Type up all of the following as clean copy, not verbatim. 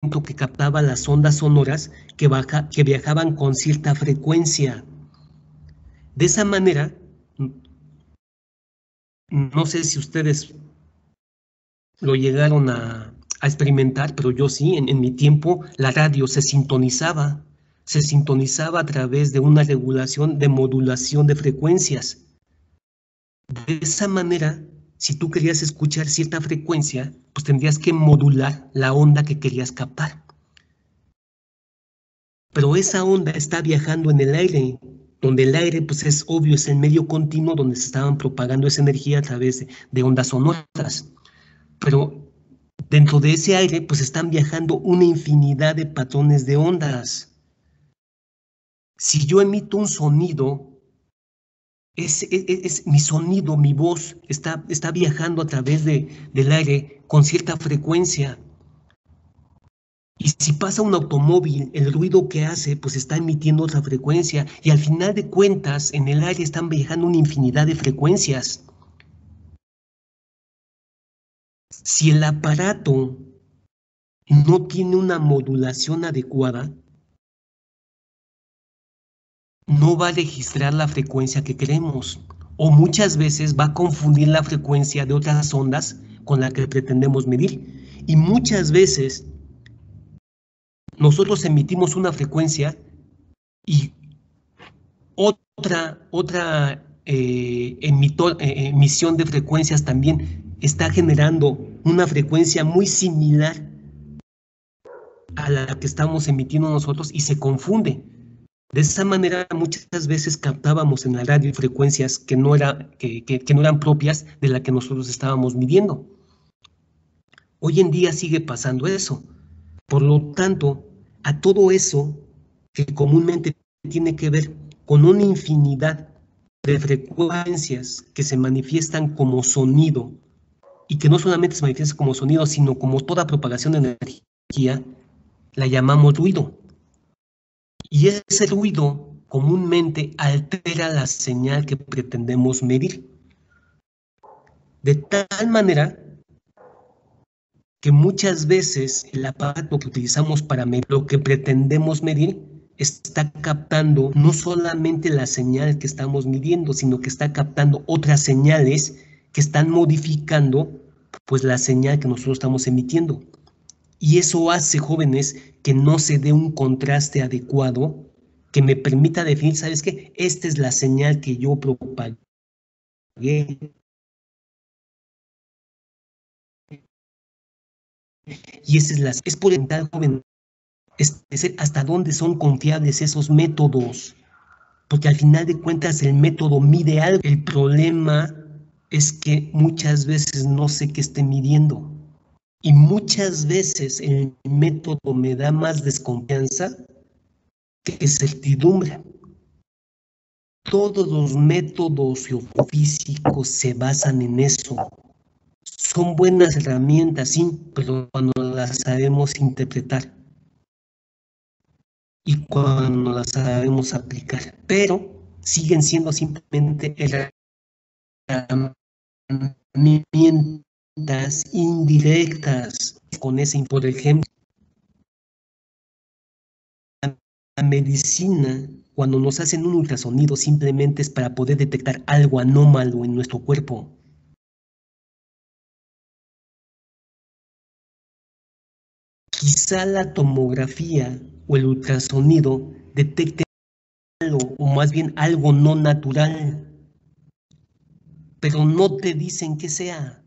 que captaba las ondas sonoras que viajaban con cierta frecuencia. De esa manera, no sé si ustedes lo llegaron a experimentar, pero yo sí, en mi tiempo la radio se sintonizaba a través de una regulación de modulación de frecuencias. De esa manera, si tú querías escuchar cierta frecuencia, pues tendrías que modular la onda que querías captar. Pero esa onda está viajando en el aire, donde el aire, pues es obvio, es el medio continuo donde se estaban propagando esa energía a través de ondas sonoras. Pero dentro de ese aire, pues están viajando una infinidad de patrones de ondas. Si yo emito un sonido, mi sonido, mi voz, está viajando a través del aire con cierta frecuencia. Y si pasa un automóvil, el ruido que hace, pues está emitiendo otra frecuencia. Y al final de cuentas, en el aire están viajando una infinidad de frecuencias. Si el aparato no tiene una modulación adecuada, no va a registrar la frecuencia que queremos. O muchas veces va a confundir la frecuencia de otras ondas con la que pretendemos medir. Y muchas veces nosotros emitimos una frecuencia y otra emisión de frecuencias también está generando una frecuencia muy similar a la que estamos emitiendo nosotros y se confunde. De esa manera muchas veces captábamos en la radio frecuencias que no eran propias de la que nosotros estábamos midiendo. Hoy en día sigue pasando eso. Por lo tanto, a todo eso que comúnmente tiene que ver con una infinidad de frecuencias que se manifiestan como sonido y que no solamente se manifiestan como sonido, sino como toda propagación de energía, la llamamos ruido. Y ese ruido comúnmente altera la señal que pretendemos medir. De tal manera que muchas veces el aparato que utilizamos para medir lo que pretendemos medir está captando no solamente la señal que estamos midiendo, sino que está captando otras señales que están modificando pues la señal que nosotros estamos emitiendo. Y eso hace, jóvenes, que no se dé un contraste adecuado que me permita definir, ¿sabes qué? Esta es la señal que yo propagué. Y esa es por tal, joven, es hasta dónde son confiables esos métodos. Porque al final de cuentas el método mide algo. El problema es que muchas veces no sé qué esté midiendo. Y muchas veces el método me da más desconfianza que certidumbre. Todos los métodos geofísicos se basan en eso. Son buenas herramientas, sí, pero cuando las sabemos interpretar y cuando las sabemos aplicar, pero siguen siendo simplemente herramientas indirectas con ese, por ejemplo, la medicina, cuando nos hacen un ultrasonido, simplemente es para poder detectar algo anómalo en nuestro cuerpo. Quizá la tomografía o el ultrasonido detecte algo, o más bien algo no natural, pero no te dicen que sea.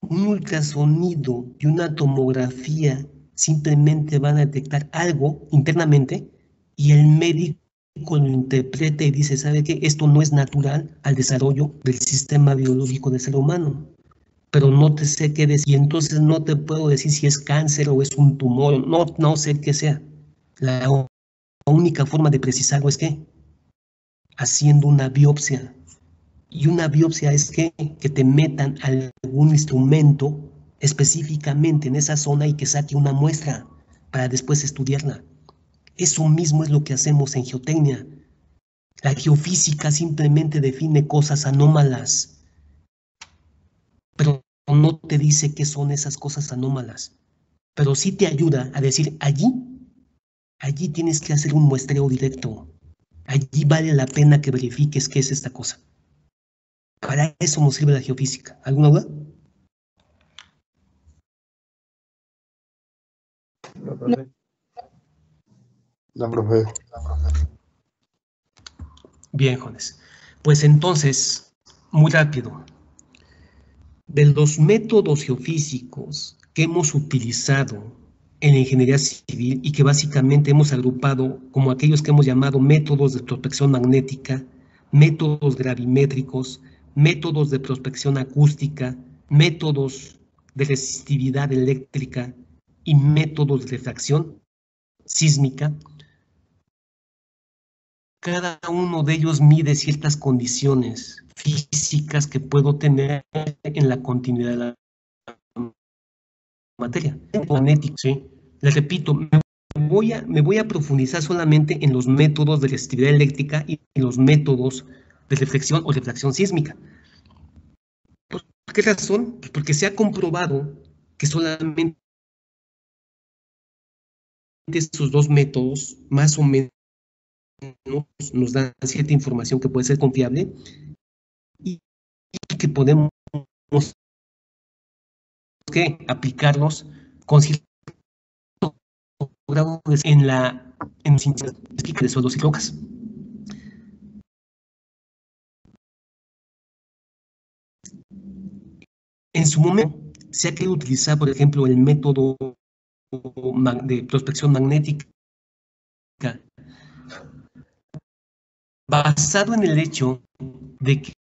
Un ultrasonido y una tomografía simplemente van a detectar algo internamente y el médico lo interpreta y dice, ¿sabe qué? Esto no es natural al desarrollo del sistema biológico del ser humano, pero no te sé qué decir, y entonces no te puedo decir si es cáncer o es un tumor, no sé qué sea. La única forma de precisarlo es que haciendo una biopsia. Y una biopsia es que te metan algún instrumento específicamente en esa zona y que saque una muestra para después estudiarla. Eso mismo es lo que hacemos en geotecnia. La geofísica simplemente define cosas anómalas, pero no te dice qué son esas cosas anómalas. pero sí te ayuda a decir, allí tienes que hacer un muestreo directo. Allí vale la pena que verifiques qué es esta cosa. Para eso nos sirve la geofísica. ¿Alguna duda? No, profe. No, profe. Bien, Jones. Pues entonces, muy rápido. De los métodos geofísicos que hemos utilizado en la ingeniería civil y que básicamente hemos agrupado como aquellos que hemos llamado métodos de prospección magnética, métodos gravimétricos, métodos de prospección acústica, métodos de resistividad eléctrica y métodos de refracción sísmica. Cada uno de ellos mide ciertas condiciones físicas que puedo tener en la continuidad de la materia. Magnético, ¿sí? Les repito, me voy a profundizar solamente en los métodos de resistividad eléctrica y en los métodos de reflexión o refracción sísmica. ¿Por qué razón? Pues porque se ha comprobado que solamente estos dos métodos más o menos nos dan cierta información que puede ser confiable y que podemos aplicarlos con cierto grado en los instantes de suelos y rocas. En su momento se ha querido utilizar, por ejemplo, el método de prospección magnética basado en el hecho de que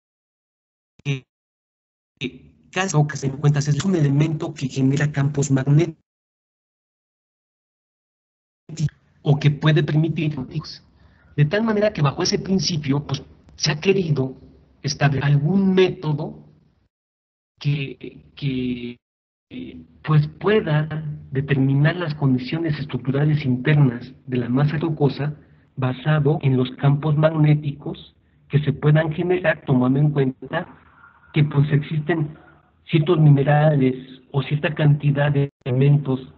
cada roca se encuentra es un elemento que genera campos magnéticos o que puede permitir, de tal manera que bajo ese principio pues, se ha querido establecer algún método que pues pueda determinar las condiciones estructurales internas de la masa rocosa basado en los campos magnéticos que se puedan generar, tomando en cuenta que pues existen ciertos minerales o cierta cantidad de elementos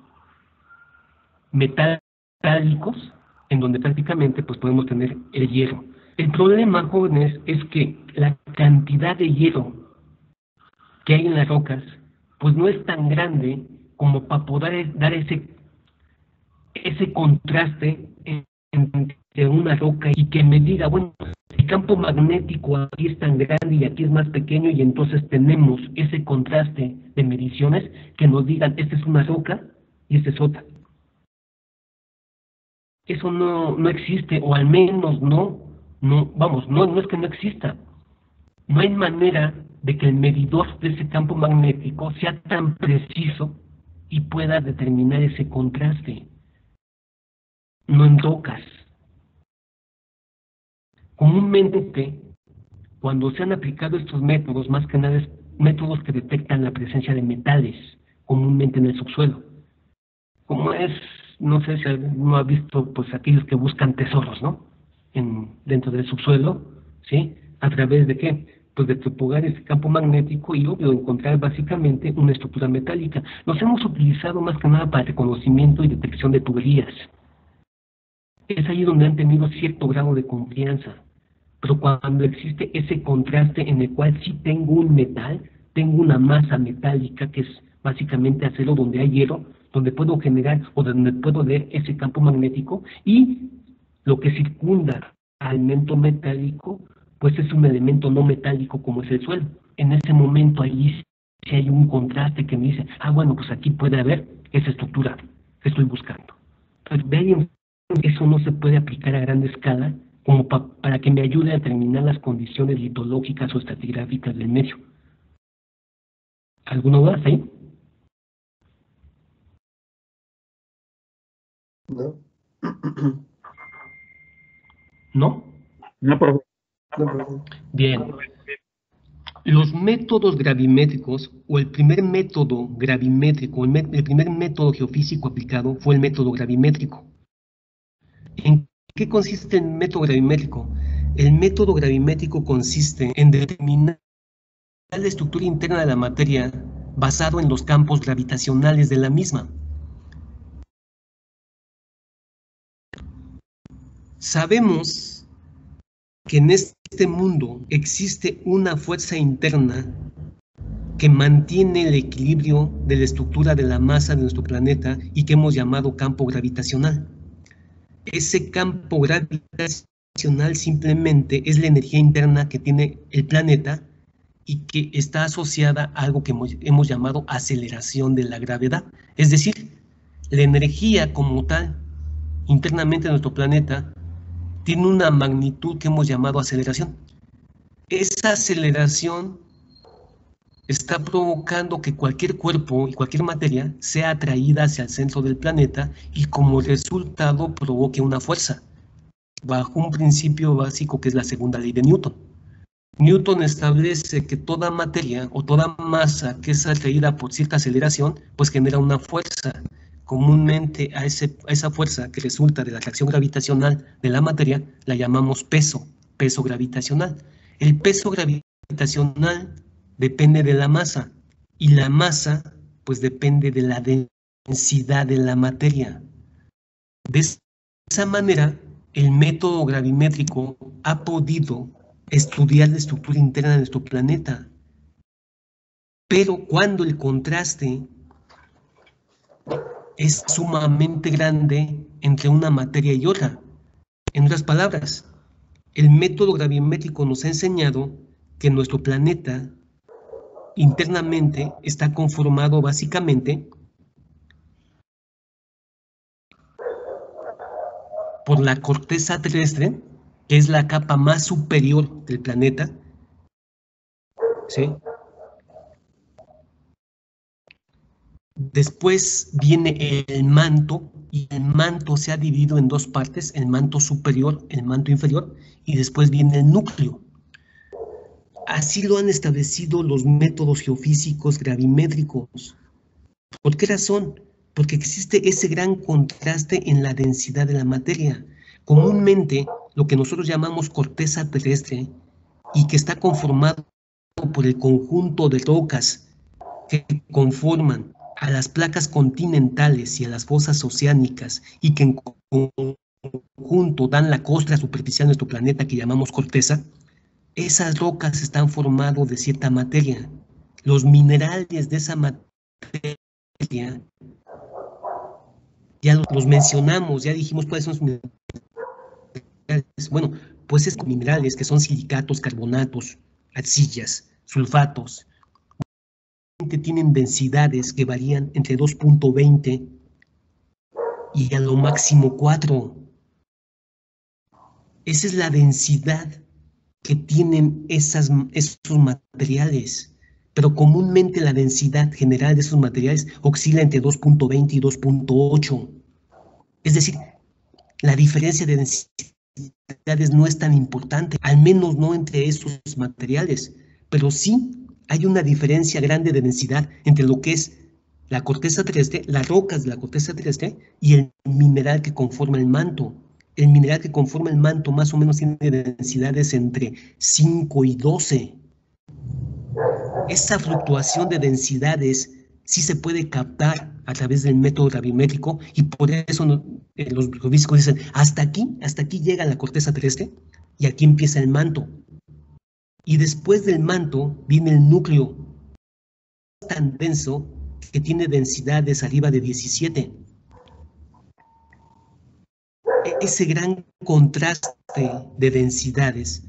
metálicos en donde prácticamente pues podemos tener el hierro. El problema, jóvenes, es que la cantidad de hierro que hay en las rocas pues no es tan grande como para poder dar ese contraste entre una roca y que me diga, bueno, el campo magnético aquí es tan grande y aquí es más pequeño y entonces tenemos ese contraste de mediciones que nos digan, esta es una roca y esta es otra. Eso no existe, o al menos no es que no exista. No hay manera de que el medidor de ese campo magnético sea tan preciso y pueda determinar ese contraste. No en rocas. Comúnmente, cuando se han aplicado estos métodos, más que nada es métodos que detectan la presencia de metales, comúnmente en el subsuelo. Como es, no sé si alguno ha visto, pues aquellos que buscan tesoros, ¿no? Dentro del subsuelo, ¿sí? ¿A través de qué? Pues de propagar ese campo magnético y obvio encontrar básicamente una estructura metálica. Los hemos utilizado más que nada para reconocimiento y detección de tuberías. Es ahí donde han tenido cierto grado de confianza. Pero cuando existe ese contraste en el cual sí tengo un metal, tengo una masa metálica que es básicamente acero donde hay hierro, donde puedo generar o donde puedo ver ese campo magnético y lo que circunda al elemento metálico, pues es un elemento no metálico como es el suelo. En ese momento ahí sí hay un contraste que me dice, bueno, pues aquí puede haber esa estructura que estoy buscando. Entonces, vean, eso no se puede aplicar a gran escala como para que me ayude a determinar las condiciones litológicas o estratigráficas del medio. ¿Alguna duda ahí? No. ¿No? No, profe. No, profe. Bien. Los métodos gravimétricos o el primer método gravimétrico, el primer método geofísico aplicado fue el método gravimétrico. ¿En qué consiste el método gravimétrico? El método gravimétrico consiste en determinar la estructura interna de la materia basado en los campos gravitacionales de la misma. Sabemos que en este mundo existe una fuerza interna que mantiene el equilibrio de la estructura de la masa de nuestro planeta y que hemos llamado campo gravitacional. Ese campo gravitacional simplemente es la energía interna que tiene el planeta y que está asociada a algo que hemos llamado aceleración de la gravedad. Es decir, la energía como tal, internamente de nuestro planeta, tiene una magnitud que hemos llamado aceleración. Esa aceleración está provocando que cualquier cuerpo y cualquier materia sea atraída hacia el centro del planeta y como resultado provoque una fuerza, bajo un principio básico que es la segunda ley de Newton. Newton establece que toda materia o toda masa que es atraída por cierta aceleración, pues genera una fuerza. Comúnmente a esa fuerza que resulta de la atracción gravitacional de la materia la llamamos peso gravitacional. El peso gravitacional depende de la masa y la masa pues depende de la densidad de la materia. De esa manera, el método gravimétrico ha podido estudiar la estructura interna de nuestro planeta. Pero cuando el contraste es sumamente grande entre una materia y otra. En otras palabras, el método gravimétrico nos ha enseñado que nuestro planeta internamente está conformado básicamente por la corteza terrestre, que es la capa más superior del planeta, ¿sí? Después viene el manto, y el manto se ha dividido en dos partes, el manto superior, el manto inferior, y después viene el núcleo. Así lo han establecido los métodos geofísicos gravimétricos. ¿Por qué razón? Porque existe ese gran contraste en la densidad de la materia. Comúnmente, lo que nosotros llamamos corteza terrestre, y que está conformado por el conjunto de rocas que conforman a las placas continentales y a las fosas oceánicas y que en conjunto dan la costra superficial de nuestro planeta que llamamos corteza, esas rocas están formadas de cierta materia. Los minerales de esa materia ya los mencionamos, ya dijimos cuáles son los minerales. Bueno, pues es minerales que son silicatos, carbonatos, arcillas, sulfatos. Tienen densidades que varían entre 2.20 y a lo máximo 4. Esa es la densidad que tienen esos materiales, pero comúnmente la densidad general de esos materiales oscila entre 2.20 y 2.8. Es decir, la diferencia de densidades no es tan importante, al menos no entre esos materiales, pero sí hay una diferencia grande de densidad entre lo que es la corteza terrestre, las rocas de la corteza terrestre y el mineral que conforma el manto. El mineral que conforma el manto más o menos tiene densidades entre 5 y 12. Esa fluctuación de densidades sí se puede captar a través del método gravimétrico y por eso los físicos dicen, hasta aquí llega la corteza terrestre y aquí empieza el manto. Y después del manto viene el núcleo tan denso que tiene densidades arriba de 17. Ese gran contraste de densidades